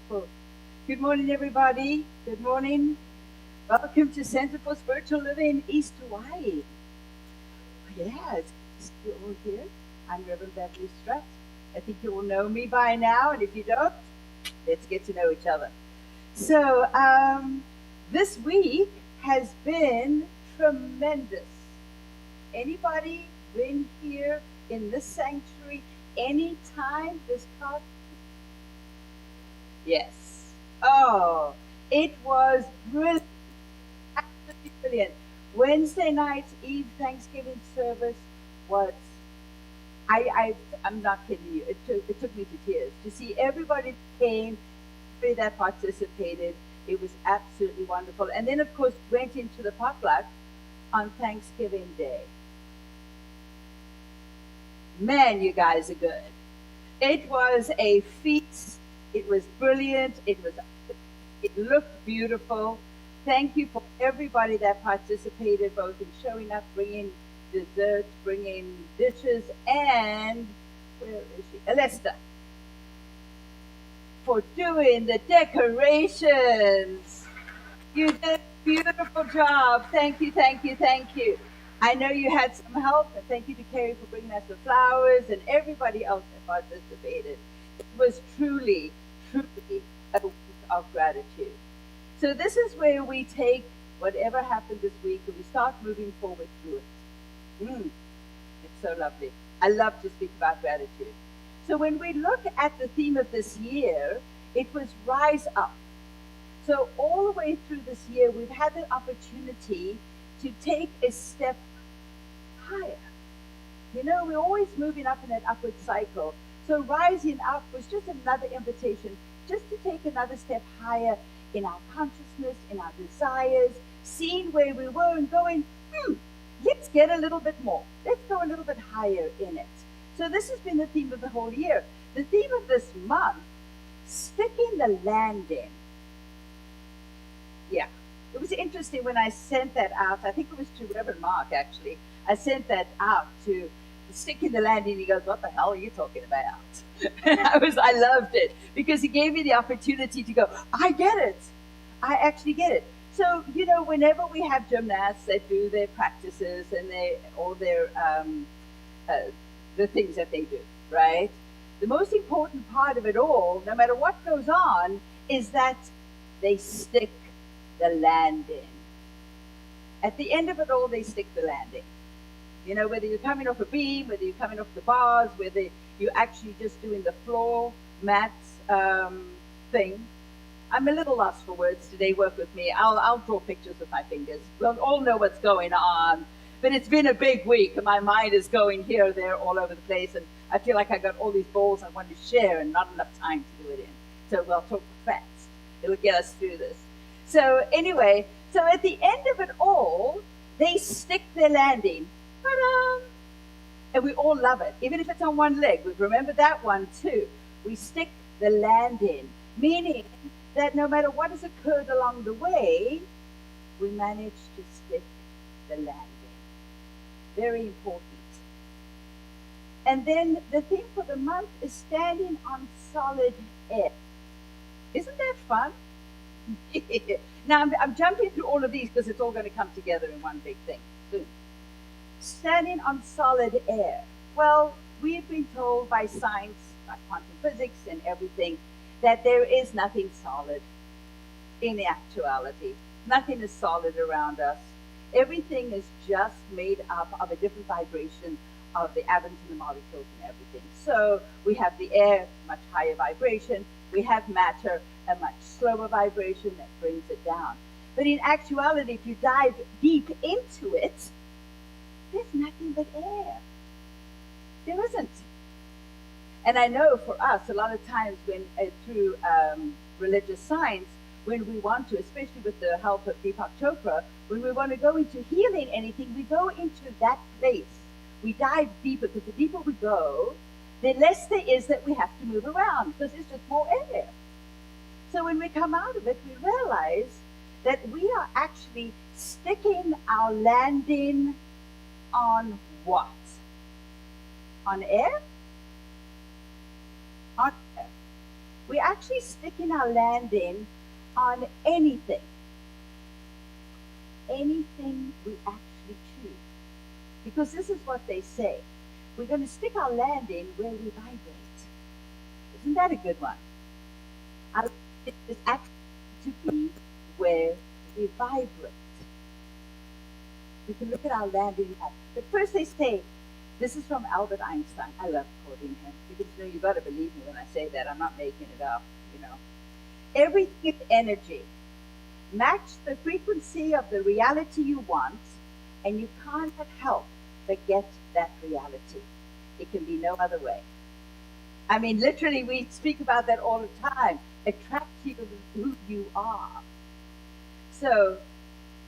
Wonderful. Good morning, everybody. Good morning. Welcome to Center for Spiritual Living, East Hawaii. Yeah, it's good to see you all here. I'm Reverend Beverley Strutt. I think you all know me by now, and if you don't, let's get to know each other. So, this week has been tremendous. Anybody been here in this sanctuary anytime this past? Yes. Oh, it was brilliant, absolutely brilliant. Wednesday night's Eve Thanksgiving service was, I'm not kidding you, it took me to tears to see everybody that came, everybody that participated. It was absolutely wonderful. And then, of course, went into the potluck on Thanksgiving Day. Man, you guys are good. It was a feast. It was brilliant. It looked beautiful. Thank you for everybody that participated, both in showing up, bringing dessert, bringing dishes, and where is she? Alesta, for doing the decorations. You did a beautiful job. Thank you, thank you, thank you. I know you had some help, and thank you to Carrie for bringing us the flowers and everybody else that participated. It was truly, truly a week of gratitude. So this is where we take whatever happened this week and we start moving forward through it. It's so lovely. I love to speak about gratitude. So when we look at the theme of this year, it was rise up. So all the way through this year, we've had the opportunity to take a step higher. You know, we're always moving up in that upward cycle. So rising up was just another invitation just to take another step higher in our consciousness, in our desires, seeing where we were and going, let's get a little bit more. Let's go a little bit higher in it. So this has been the theme of the whole year. The theme of this month, sticking the landing. Yeah, it was interesting when I sent that out. I think it was to Reverend Mark, actually. I sent that out to sticking the landing. He goes, "What the hell are you talking about?" I loved it because he gave me the opportunity to go, I get it. I actually get it. So, you know, whenever we have gymnasts that do their practices and the things that they do, right? The most important part of it all, no matter what goes on, is that they stick the landing. At the end of it all, they stick the landing. You know, whether you're coming off a beam, whether you're coming off the bars, whether you're actually just doing the floor mats thing. I'm a little lost for words today. Work with me. I'll draw pictures with my fingers. We'll all know what's going on. But it's been a big week, and my mind is going here, there, all over the place. And I feel like I got all these balls I want to share and not enough time to do it in. So we'll talk fast. It'll get us through this. So anyway, so at the end of it all, they stick their landing. Ta-da! And we all love it, even if it's on one leg. We remember that one too. We stick the landing, meaning that no matter what has occurred along the way, we manage to stick the landing. Very important. And then the theme for the month is standing on solid air. Isn't that fun? Now, I'm jumping through all of these because it's all going to come together in one big thing soon. Standing on solid air. Well, we've been told by science, by quantum physics and everything, that there is nothing solid in actuality. Nothing is solid around us. Everything is just made up of a different vibration of the atoms and the molecules and everything. So we have the air, much higher vibration. We have matter, a much slower vibration that brings it down. But in actuality, if you dive deep into it, there's nothing but air. There isn't. And I know for us, a lot of times when through religious science, when we want to, especially with the help of Deepak Chopra, when we want to go into healing anything, we go into that place. We dive deeper, because the deeper we go, the less there is that we have to move around, because there's just more air. So when we come out of it, we realize that we are actually sticking our landing on what? On air? On air. we're actually sticking our landing on anything. Anything we actually choose. Because this is what they say. We're going to stick our landing where we vibrate. Isn't that a good one? Our landing is actually to be where we vibrate. We can look at our landing map. But first they say, this is from Albert Einstein. I love quoting him because you've got to believe me when I say that. I'm not making it up. Everything is energy. Match the frequency of the reality you want, and you can't help but get that reality. It can be no other way. I mean, literally, we speak about that all the time. Attract you to who you are. So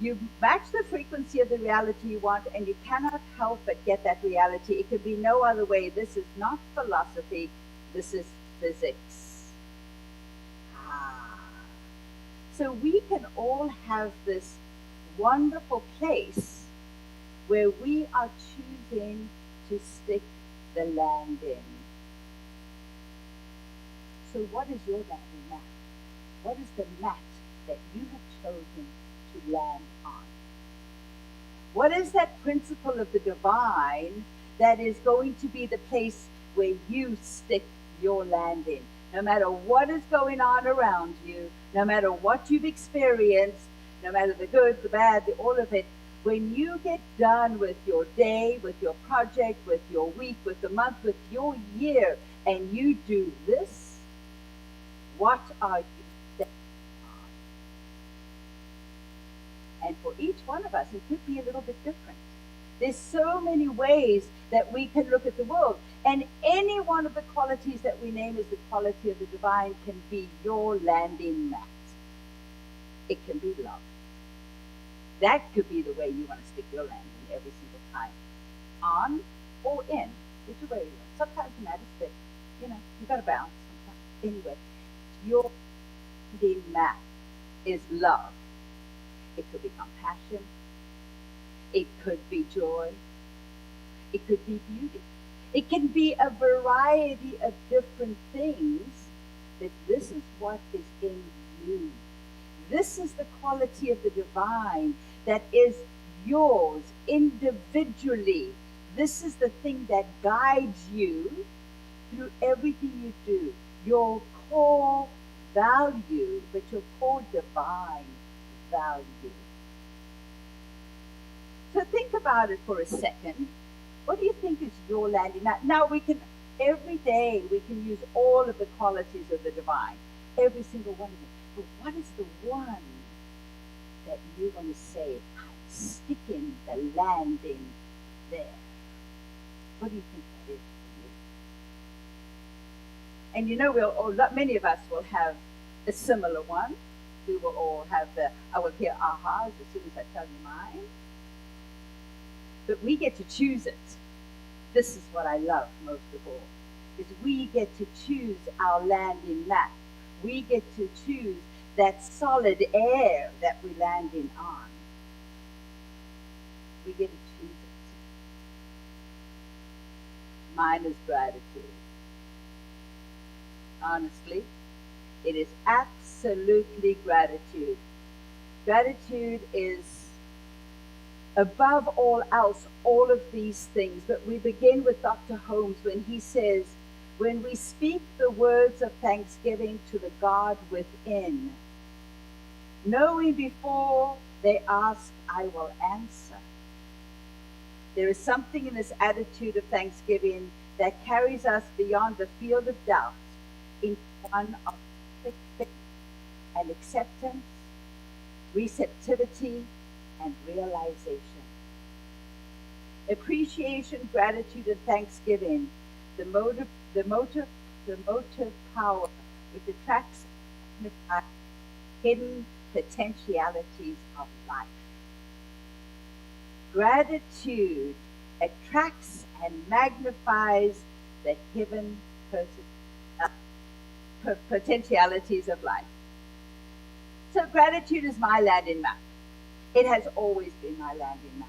you match the frequency of the reality you want, and you cannot help but get that reality. It could be no other way. This is not philosophy. This is physics. So we can all have this wonderful place where we are choosing to stick the landing. So what is your landing mat? What is the mat that you have chosen to land on? What is that principle of the divine that is going to be the place where you stick your landing? No matter what is going on around you, no matter what you've experienced, no matter the good, the bad, all of it, when you get done with your day, with your project, with your week, with the month, with your year, and you do this, what are you standing on? And for each one of us, it could be a little bit different. There's so many ways that we can look at the world. And any one of the qualities that we name as the quality of the divine can be your landing mat. It can be love. That could be the way you want to stick your landing every single time. On or in, which way you want. Sometimes the mat is thick. You've got to bounce sometimes. Anyway, your landing mat is love. It could be compassion. It could be joy. It could be beauty. It can be a variety of different things, but this is what is in you. This is the quality of the divine that is yours individually. This is the thing that guides you through everything you do. Your core value, but your core divine value. So think about it for a second. What do you think is your landing? Now every day we can use all of the qualities of the divine, every single one of them. But what is the one that you're going to say, I'm sticking the landing there? What do you think that is for you? And many of us will have a similar one. We will all have I will hear ahas as soon as I tell you mine. But we get to choose it. This is what I love most of all, is we get to choose our landing mat. We get to choose that solid air that we landing on. We get to choose it. Mine is gratitude. Honestly, it is absolutely gratitude. Gratitude is above all else, all of these things. But we begin with Dr. Holmes when he says, when we speak the words of thanksgiving to the God within, knowing before they ask, I will answer. There is something in this attitude of thanksgiving that carries us beyond the field of doubt into one of faith and acceptance, receptivity, and realization. Appreciation, gratitude, and thanksgiving, the motive power which attracts hidden potentialities of life. Gratitude attracts and magnifies the hidden potentialities of life. So gratitude is my landing map. It has always been my landing map.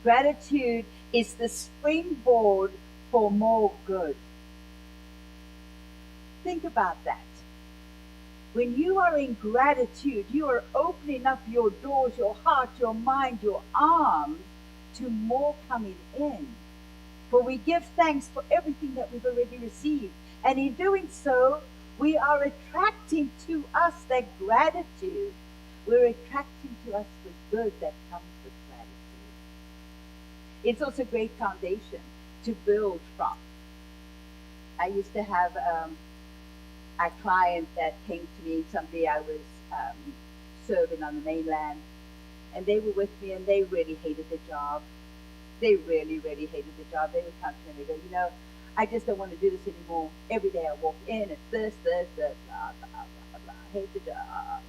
Gratitude is the springboard for more good. Think about that. When you are in gratitude, you are opening up your doors, your heart, your mind, your arms to more coming in. For we give thanks for everything that we've already received. And in doing so, we are attracting to us that gratitude. We're attracting to us the good that comes with gratitude. It's also a great foundation to build from. I used to have a client that came to me, somebody I was serving on the mainland, and they were with me and they really hated the job. They really, really hated the job. They would come to me and they go, you know, I just don't want to do this anymore. Every day I walk in, it's this, blah, blah, blah, blah. I hate the job.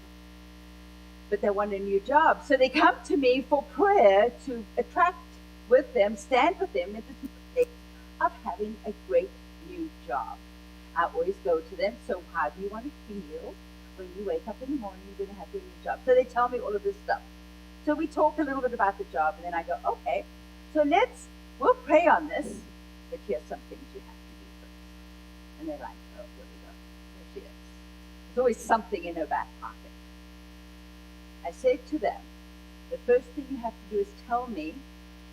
But they want a new job. So they come to me for prayer to attract with them, stand with them in the state of having a great new job. I always go to them, so how do you want to feel when you wake up in the morning, you're going to have your new job? So they tell me all of this stuff. So we talk a little bit about the job, and then I go, okay, so we'll pray on this, but here's some things you have to do first. And they're like, oh, here we go. There she is. There's always something in her back pocket. I said to them, the first thing you have to do is tell me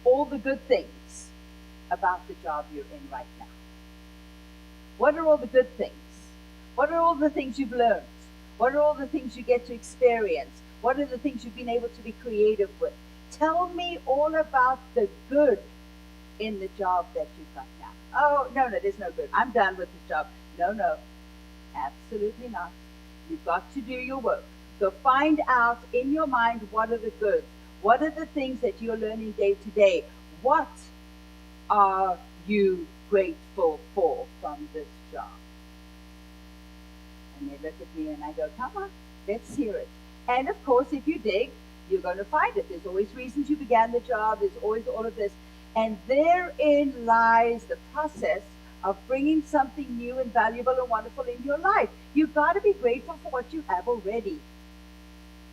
all the good things about the job you're in right now. What are all the good things? What are all the things you've learned? What are all the things you get to experience? What are the things you've been able to be creative with? Tell me all about the good in the job that you've got now. Oh, no, there's no good. I'm done with this job. No, absolutely not. You've got to do your work. So find out in your mind what are the goods. What are the things that you're learning day to day? What are you grateful for from this job? And they look at me and I go, come on, let's hear it. And of course, if you dig, you're going to find it. There's always reasons you began the job. There's always all of this. And therein lies the process of bringing something new and valuable and wonderful in your life. You've got to be grateful for what you have already.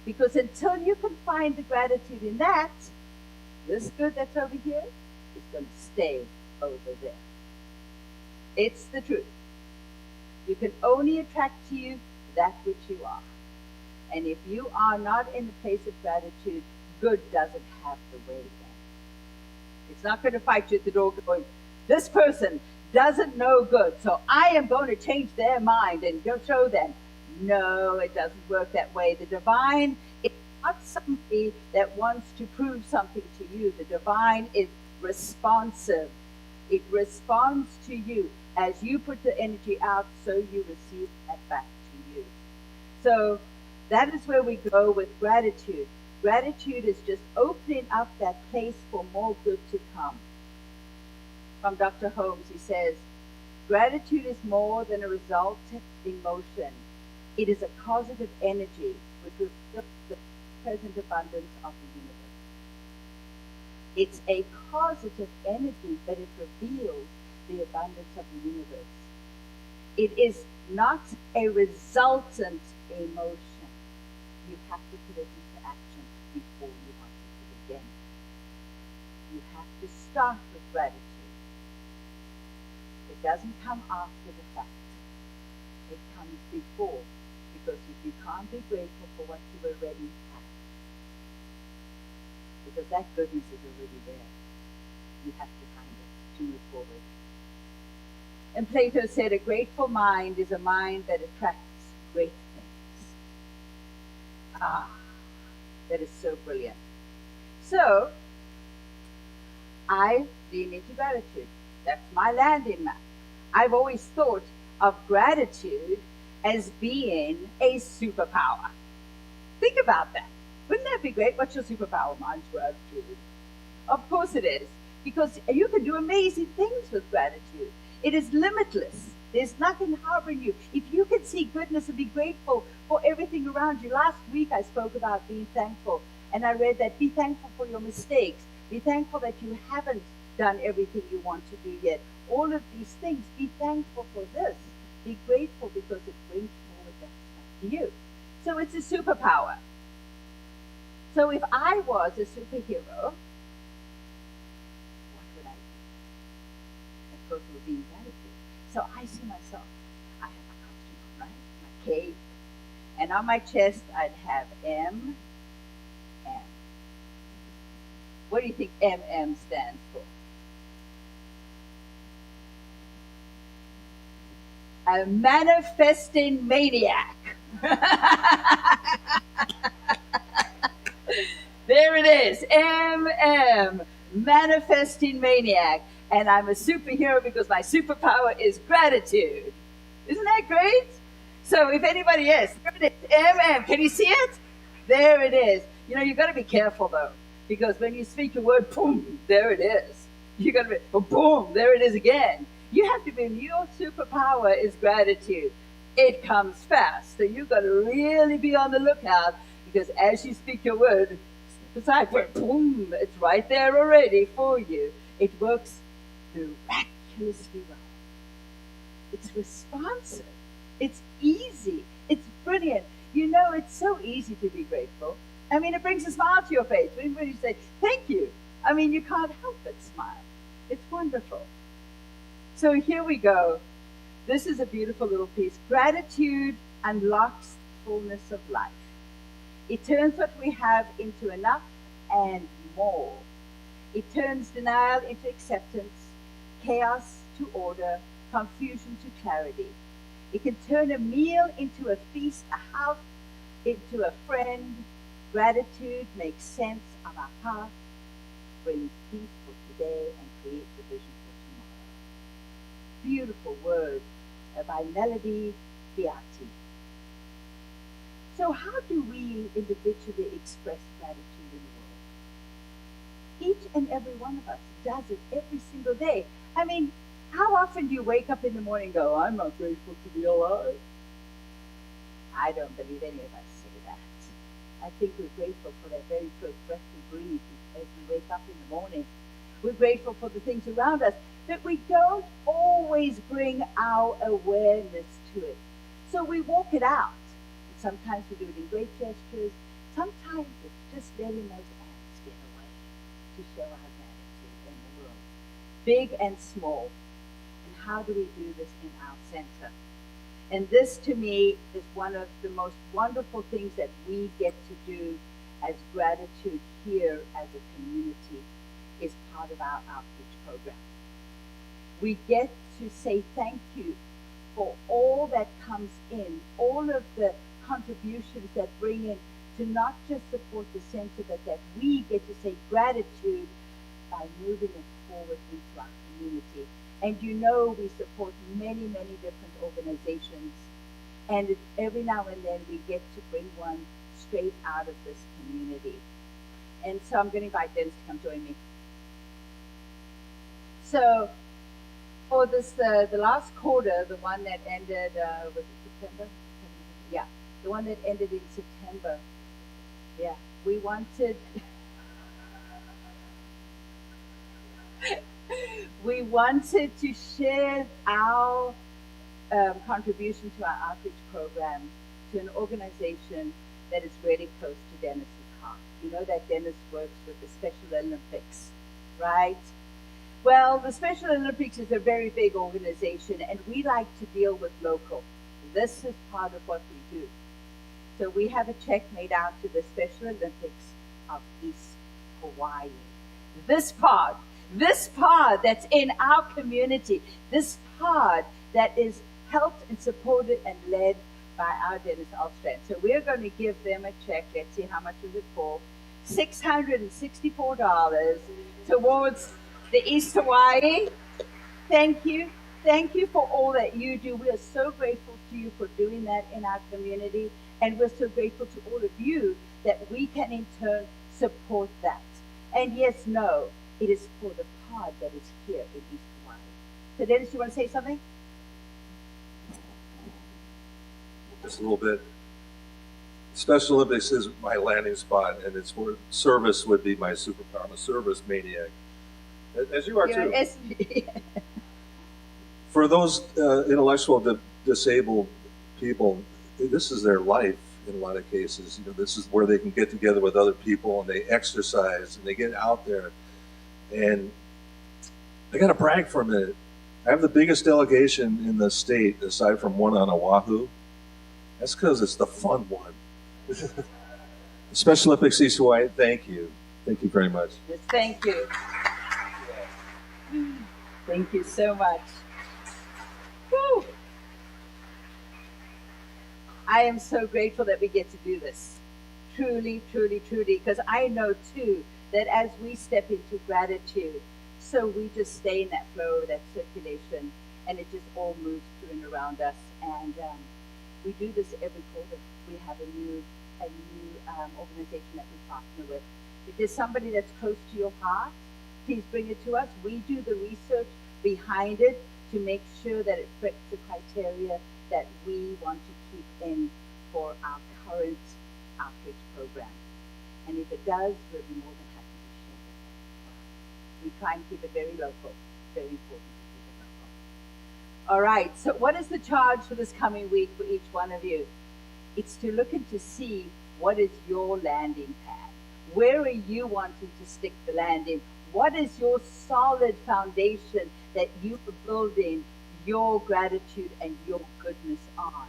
Because until you can find the gratitude in that, this good that's over here is going to stay over there. It's the truth. You can only attract to you that which you are. And if you are not in the place of gratitude, good doesn't have the way in. It's not going to fight you at the door going, this person doesn't know good, so I am going to change their mind and go show them. No, it doesn't work that way. The divine is not somebody that wants to prove something to you. The divine is responsive. It responds to you. As you put the energy out, so you receive that back to you. So that is where we go with gratitude. Gratitude is just opening up that place for more good to come. From Dr. Holmes, he says, gratitude is more than a resultant emotion. It is a causative energy which reveals the present abundance of the universe. It's a causative energy, but it reveals the abundance of the universe. It is not a resultant emotion. You have to put it into action before you want it to begin. You have to start with gratitude. It doesn't come after the fact. It comes before. Because if you can't be grateful for what you already have, because that goodness is already there, you have to find it to move forward. And Plato said, a grateful mind is a mind that attracts great things. That is so brilliant. So, I lean into gratitude. That's my landing map. I've always thought of gratitude as being a superpower. Think about that. Wouldn't that be great? What's your superpower? Mine's gratitude. Of course it is. Because you can do amazing things with gratitude. It is limitless. There's nothing harboring you. If you can see goodness and be grateful for everything around you. Last week I spoke about being thankful. And I read that be thankful for your mistakes. Be thankful that you haven't done everything you want to do yet. All of these things. Be thankful for this. Be grateful because it brings forward that stuff to you. So it's a superpower. So if I was a superhero, what would I do? Of course, it would be in gratitude. So I see myself. I have my cape. And on my chest, I'd have M. What do you think MM stands for? A manifesting maniac. There it is, MM, manifesting maniac. And I'm a superhero because my superpower is gratitude. Isn't that great? So if anybody is, MM, can you see it? There it is. You know, you've got to be careful though, because when you speak a word, boom, there it is. You got to be, boom, there it is again. You have to be, your superpower is gratitude. It comes fast. So you've got to really be on the lookout, because as you speak your word, beside word, boom, it's right there already for you. It works miraculously well. It's responsive. It's easy. It's brilliant. You know, it's so easy to be grateful. I mean, it brings a smile to your face when you say, thank you. I mean, you can't help but smile. It's wonderful. So here we go. This is a beautiful little piece. Gratitude unlocks the fullness of life. It turns what we have into enough and more. It turns denial into acceptance, chaos to order, confusion to clarity. It can turn a meal into a feast, a house into a friend. Gratitude makes sense of our past, brings peace for today, and creates a vision for tomorrow. Beautiful word by Melody Beatty. So how do we individually express gratitude in the world? Each and every one of us does it every single day. I mean, how often do you wake up in the morning and go, I'm not grateful to be alive? I don't believe any of us say that. I think we're grateful for that very first breath we breathe as we wake up in the morning. We're grateful for the things around us, but we don't always bring our awareness to it. So we walk it out. Sometimes we do it in great gestures. Sometimes it's just letting those ants get away to show our gratitude in the world, big and small. And how do we do this in our center? And this, to me, is one of the most wonderful things that we get to do as gratitude here as a community, is part of our outreach program. We get to say thank you for all that comes in, all of the contributions that bring in to not just support the center, but that we get to say gratitude by moving it forward into our community. And you know, we support many, many different organizations. And every now and then we get to bring one straight out of this community. And so I'm going to invite Dennis to come join me. So for this, the last quarter, the one that ended, was it September? Yeah, the one that ended in September. Yeah, we wanted... we wanted to share our contribution to our outreach program to an organization that is really close to Dennis's heart. You know that Dennis works with the Special Olympics, right? Well, the Special Olympics is a very big organization, and we like to deal with local. This is part of what we do. So we have a check made out to the Special Olympics of East Hawaii. This part that's in our community, this part that is helped and supported and led by our Dennis Alstrand. So we're going to give them a check. Let's see, how much is it for? $664 towards the East Hawaii. Thank you. Thank you for all that you do. We are so grateful to you for doing that in our community. And we're so grateful to all of you that we can in turn support that. And yes, no, it is for the pod that is here in East Hawaii. So Dennis, you want to say something? Just a little bit. Special Olympics is my landing spot, and it's where service would be my superpower. I'm a service maniac, as you are too. For those intellectual disabled people, this is their life in a lot of cases. You know, this is where they can get together with other people and they exercise and they get out there. And I got to brag for a minute. I have the biggest delegation in the state, aside from one on Oahu. That's because it's the fun one. Special Olympics East Hawaii, thank you. Thank you very much. Yes, thank you. Thank you so much. Woo. I am so grateful that we get to do this. Truly, truly, truly, because I know too that as we step into gratitude, so we just stay in that flow, that circulation, and it just all moves through and around us. And we do this every quarter. We have a new organization that we partner with. If there's somebody that's close to your heart, please bring it to us. We do the research behind it to make sure that it fits the criteria that we want to keep in for our current outreach program. And if it does, we'll be more than happy to share it. We try and keep it very local. Very important to keep it local. All right, so what is the charge for this coming week for each one of you? It's to look and to see what is your landing pad. Where are you wanting to stick the landing? What is your solid foundation that you are building your gratitude and your goodness on?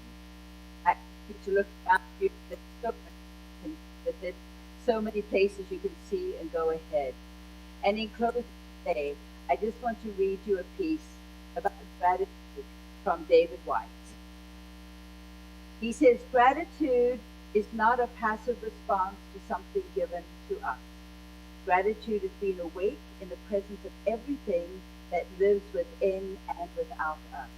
I need to look at you. There's so much with it, so many places you can see and go ahead. And in closing today, I just want to read you a piece about gratitude from David White. He says, gratitude is not a passive response to something given to us. Gratitude is being awake in the presence of everything that lives within and without us.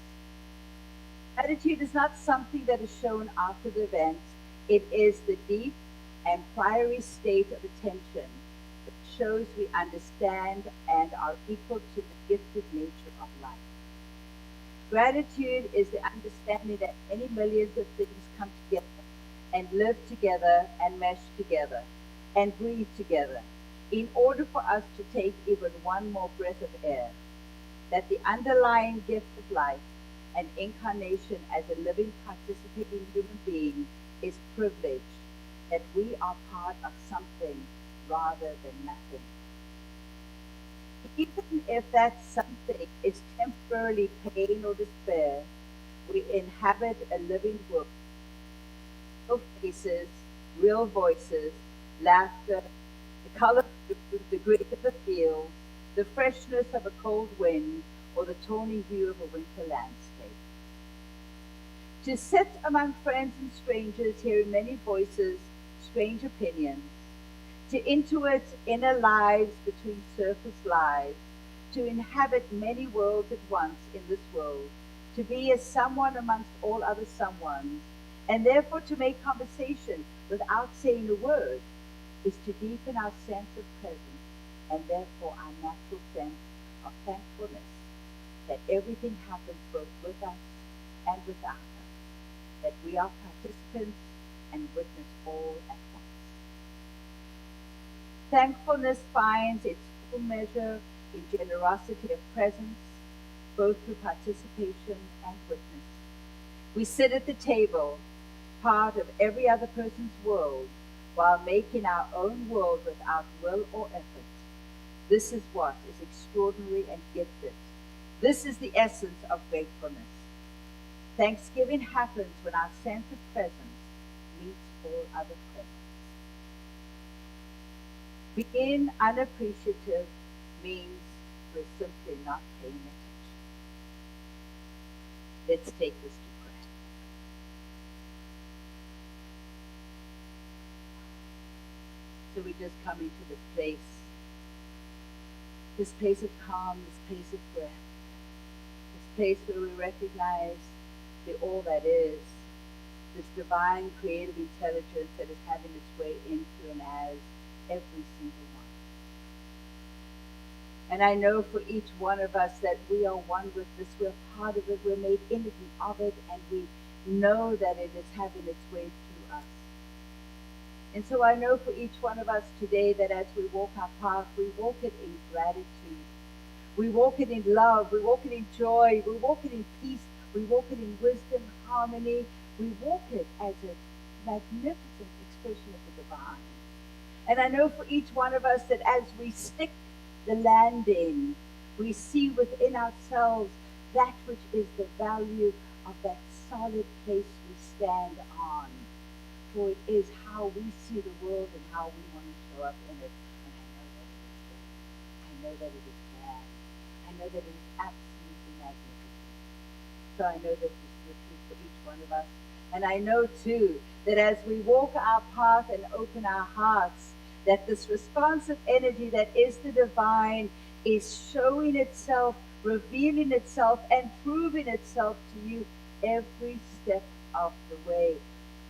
Gratitude is not something that is shown after the event. It is the deep and fiery state of attention that shows we understand and are equal to the gifted nature of life. Gratitude is the understanding that many millions of things come together and live together and mesh together and breathe together in order for us to take even one more breath of air. That the underlying gift of life and incarnation as a living, participating human being is privilege, that we are part of something rather than nothing. Even if that something is temporarily pain or despair, we inhabit a living world. Real faces, real voices, laughter, the color of the green of the fields, the freshness of a cold wind, or the tawny hue of a winter landscape. To sit among friends and strangers, hearing many voices, strange opinions, to intuit inner lives between surface lives, to inhabit many worlds at once in this world, to be as someone amongst all other someones, and therefore to make conversation without saying a word, is to deepen our sense of presence and therefore our natural sense of thankfulness that everything happens both with us and without us, that we are participants and witness all at once. Thankfulness finds its full measure in generosity of presence, both through participation and witness. We sit at the table, part of every other person's world, while making our own world without will or effort. This is what is extraordinary and gifted. This is the essence of gratefulness. Thanksgiving happens when our sense of presence meets all other presence. Being unappreciative means we're simply not paying attention. Let's take this to prayer. So we just come into this place of calm, this place of breath, this place where we recognize the all that is, this divine creative intelligence that is having its way into and as every single one. And I know for each one of us that we are one with this, we're part of it, we're made in it and of it, and we know that it is having its way through us. And so I know for each one of us today that as we walk our path, we walk it in gratitude. We walk it in love. We walk it in joy. We walk it in peace. We walk it in wisdom, harmony. We walk it as a magnificent expression of the divine. And I know for each one of us that as we stick the landing, we see within ourselves that which is the value of that solid place we stand on. For it is how we see the world and how we want to show up in it. And I know that it is good. I know that it is grand. I know that it is absolutely magnificent. So I know that this is the truth for each one of us. And I know too that as we walk our path and open our hearts, that this responsive energy that is the divine is showing itself, revealing itself, and proving itself to you every step of the way.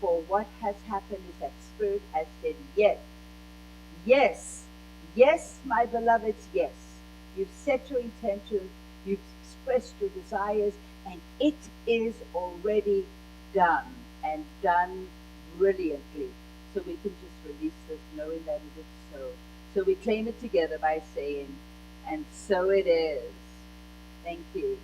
For what has happened is that Spirit has said, yes, yes, yes, my beloveds, yes. You've set your intentions, you've expressed your desires, and it is already done, and done brilliantly. So we can just release this knowing that it is so. So we claim it together by saying, and so it is. Thank you.